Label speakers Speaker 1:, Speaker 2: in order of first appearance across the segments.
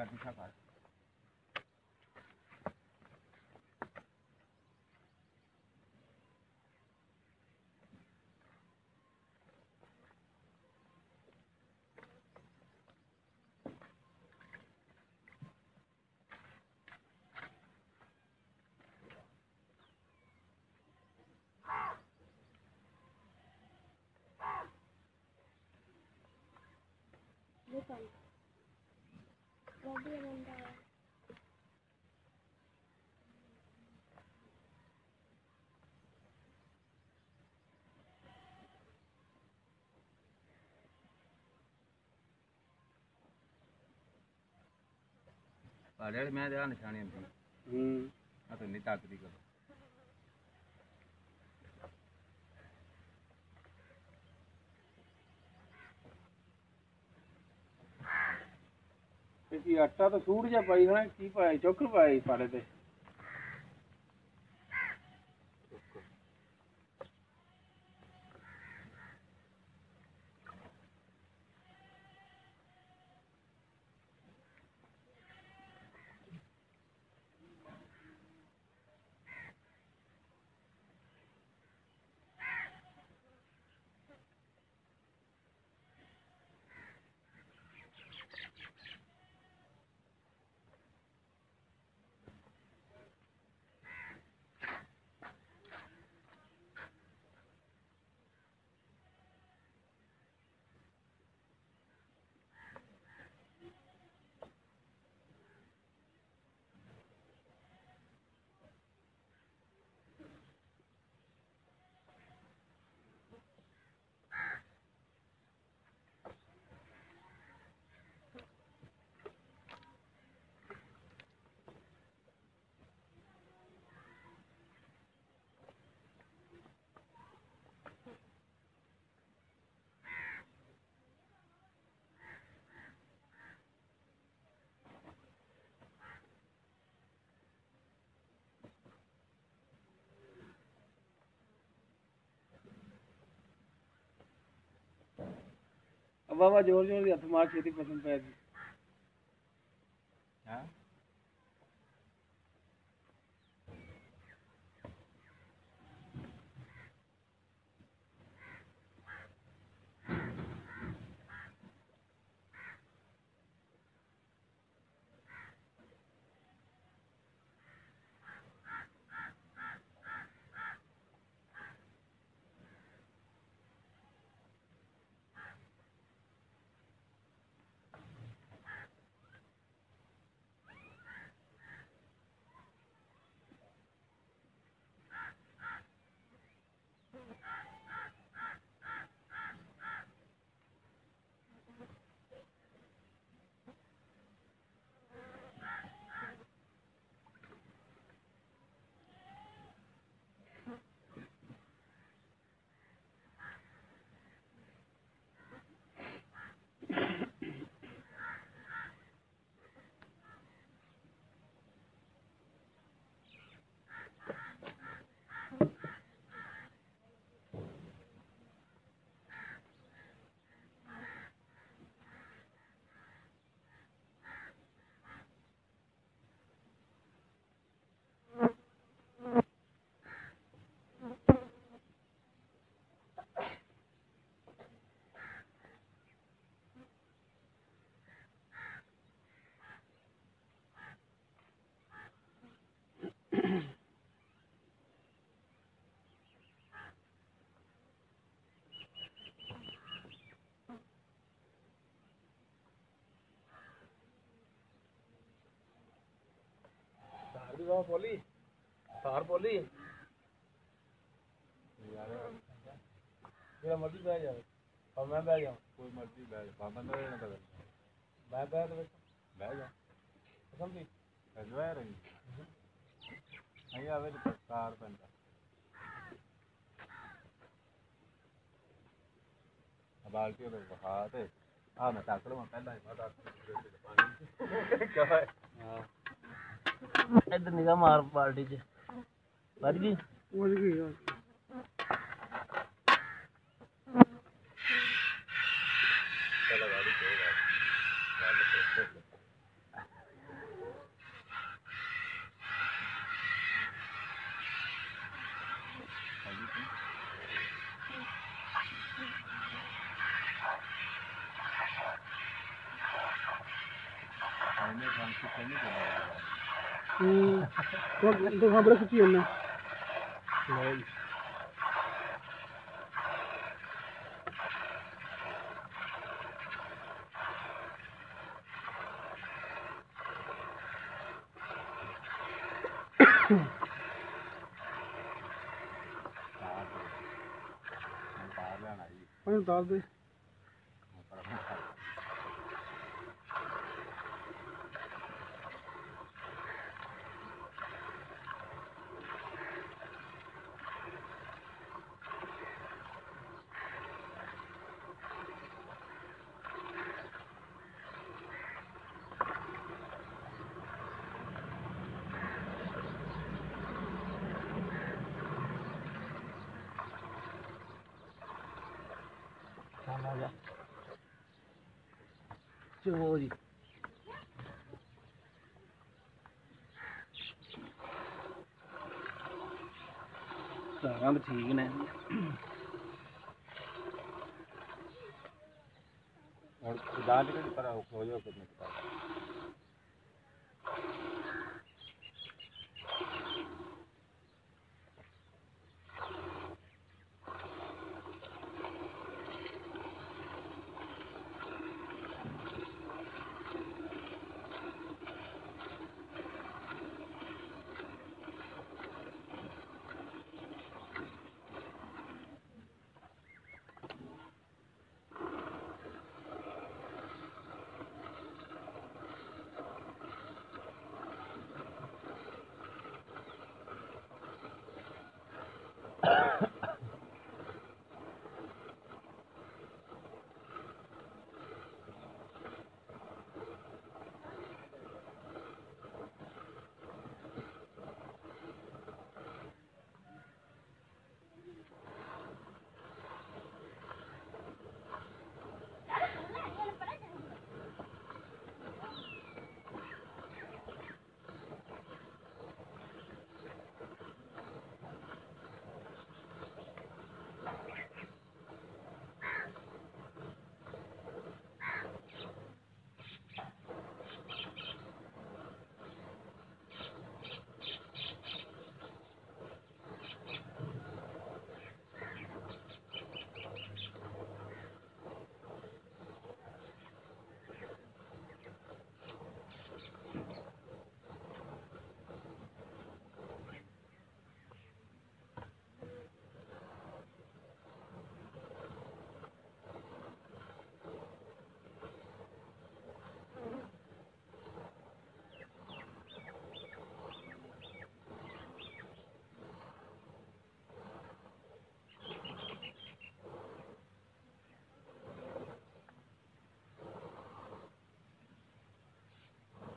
Speaker 1: कर दिखा कर पाड़े मैं ध्यान निशानी हाँ तो नहीं ताकती करो
Speaker 2: आटा तो सूट जा पाई है की पाई चौकर पाई पाड़े ते बाबा जोर जोर हथ मार छेती पसंद पै
Speaker 1: हाँ
Speaker 2: बोली तार बोली मेरा मर्जी बह जाए और मैं बह जाऊँ
Speaker 1: कोई मर्जी बैठ पाबंद रहना तो
Speaker 2: मैं बह तो
Speaker 1: बह जा
Speaker 2: समझी
Speaker 1: रजवा रही नहीं आवे तो कार बनता बाल्टी में बहा दे हाँ मैं ताकड़ में पहला ही माता क्या है
Speaker 2: हाँ
Speaker 3: इधर निगाह मार बाल्टी च बच गई
Speaker 1: चलो गाड़ी ਇਹਨੇ ਖਾਣ ਕਿੱਥੇ ਨਹੀਂ ਕਰਦਾ
Speaker 2: तो हाँ बड़ा खिची है ना
Speaker 1: ਬਾਹਰ ਲੈਣਾ ਜੀ
Speaker 2: पानी डाल दे
Speaker 3: ਚਲੋ ਜੀ ਸਾਰਾ ਵੀ ਠੀਕ ਨੇ
Speaker 1: ਹੁਣ ਦਾਲ ਕਿਹੜੀ ਪਰ ਹੋ ਜਾਓ ਕਿੰਨੇ ਪਤਾ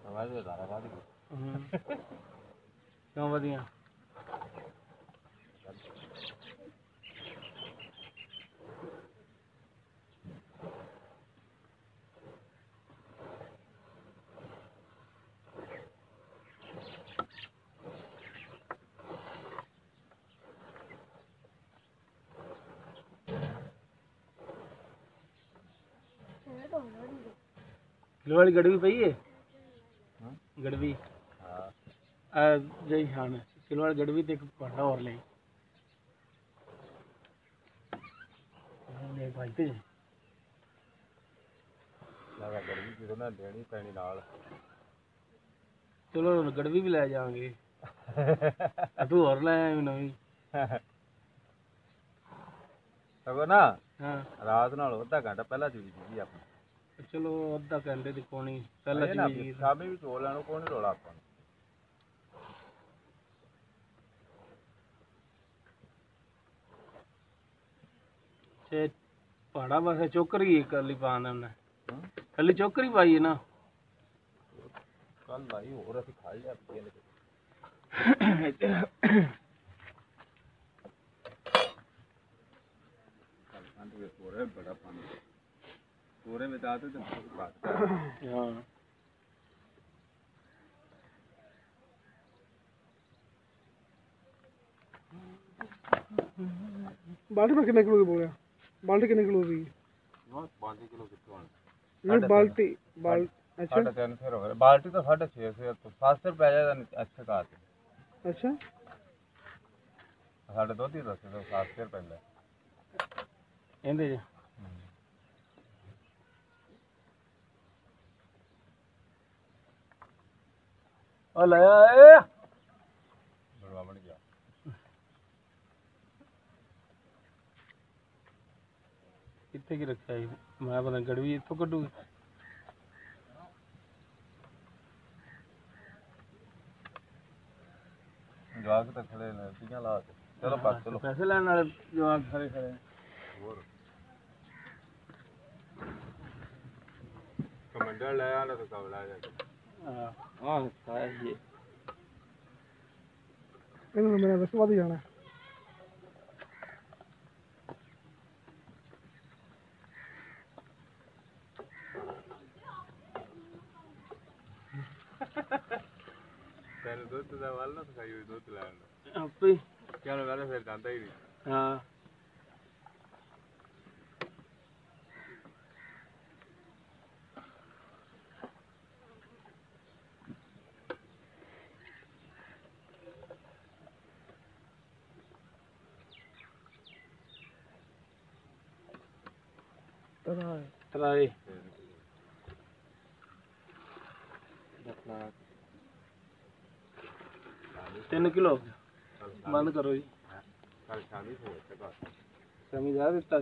Speaker 1: ਆਵਾਜ਼ ਦਾ ਆਵਾਜ਼
Speaker 3: ਕਿਉਂ ਵਧੀਆ ਕਿਲੋ ਵਾਲੀ ਗੜਵੀ ਪਈ ਹੈ गड़वी
Speaker 1: ਹਾਂ
Speaker 3: जय शान किलो वाली गड़वी तो एक भांडा और ले भाजते जी
Speaker 1: ਲਗਾ ਗਰਮੀ ਜਦੋਂ ਨਾ ਲੈਣੀ ਪੈਣੀ ਨਾਲ
Speaker 3: चलो गड़वी भी लै जाएंगे तू और ले आया नवी
Speaker 1: ਸਗੋਂ ਨਾ
Speaker 3: हाँ
Speaker 1: ਰਾਤ ਨਾਲ ਅੱਧਾ ਘੰਟਾ ਪਹਿਲਾਂ ਚੁਰੀ ਸੀਗੀ ਆਪਣੀ
Speaker 3: चलो अद्धा घंटे की कोनी पहला
Speaker 1: ਨਾ
Speaker 3: चीज
Speaker 1: ਸ਼ਾਮੀ ਵੀ ਚੋਲ ਲੈਣੋਂ ਕੋਈ ਨੀ ਰੋਲਾ ਆਪਾਂ ਨੂੰ
Speaker 3: ते पहाड़ा बस चोकर ही कली पाना हमने कली चोकर ही पाई है ना
Speaker 1: ਕੱਲ ਲਾਈ ਹੋਰ ਅਸੀਂ ਖਾਈ ਜਾ ਪੀਏ ਲੈ ਕੰਡ ਵਿੱਚ ਪੂਰੇ ਬੜਾ ਪਾਣੀ ਪੂਰੇ ਵਿੱਚ ਆਤੇ ਤੇ ਬਾਤ ਕਰ
Speaker 3: हाँ
Speaker 2: ਬਾਲਟੀ ਮੈਂ ਕਿੰਨੇ ਕਿਲੋ ਦੀ ਬੋਲਿਆ ਬਾਲਟੀ ਕਿੰਨੇ ਕਿਲੋ ਦੀ
Speaker 1: 5 ਕਿਲੋ ਕਿੱਥੋਂ ਆਣ
Speaker 2: ਨਹੀਂ ਬਾਲਟੀ ਅੱਛਾ
Speaker 1: 3.5 ਫਿਰ ਹੋ ਗਏ ਬਾਲਟੀ ਤਾਂ 6.5 ਫਿਰ ਤੋਂ 7 ਪੈ ਜਾਏਗਾ ਅੱਛੇ ਘਾਟ
Speaker 2: ਅੱਛਾ
Speaker 1: ਸਾਡੇ ਦੁੱਧ ਹੀ ਦੱਸੇ ਤਾਂ 7 ਫਿਰ ਪੈਂਦਾ
Speaker 3: ਇਹਦੇ ਚ ਉਹ ਲੈ ਆਏ
Speaker 1: ਬੜਵਾ ਬਣ ਗਿਆ
Speaker 3: ਕਿੱਥੇ ਕੀ ਰੱਖਿਆ ਸੀ ਮੈਂ ਪਤਾ ਨੀ ਗੜਵੀ ਇੱਥੋਂ ਕੱਢੂ
Speaker 1: ਜਵਾਕ ਤਾਂ ਖੜੇ ਨੇ ਤੀਆਂ ਲਾ ਕੇ ਚਲੋ ਬਸ ਚਲੋ
Speaker 3: ਪੈਸੇ ਲੈਣ ਵਾਲੇ ਜਵਾਕ ਖੜੇ ਖੜੇ
Speaker 1: ਹੋਰ ਕਮੰਡਰ ਲੈ ਆਣਾ ਤਾਂ ਕਵਲਾ ਜਾ
Speaker 3: ਹਾਂ ਸਾਇਆ ਜੀ
Speaker 2: ਇਹਨੂੰ ਮੇਰਾ ਰਸ ਵੱਧ ਜਾਣਾ
Speaker 1: ਤੈਨੂੰ ਦੁੱਧ ਦਾ ਵੱਲ ਨਾ ਸਿਖਾਈ ਹੋਈ ਦੁੱਧ ਲੈਣ ਨੂੰ
Speaker 3: ਆਪੇ ਹੀ।
Speaker 1: ਕਿਉਂ ਕਹਿੰਦੇ ਫਿਰ ਜਾਂਦਾ ਹੀ ਨਹੀਂ
Speaker 3: ਹਾਂ ਤਰਾਏ 3 ਕਿਲੋ ਬੰਦ ਕਰੋ ਜੀ
Speaker 1: ਕੱਲ ਸ਼ਾਮੀ ਫਿਰ
Speaker 3: ਸਮਝ ਆ ਦਿੱਤਾ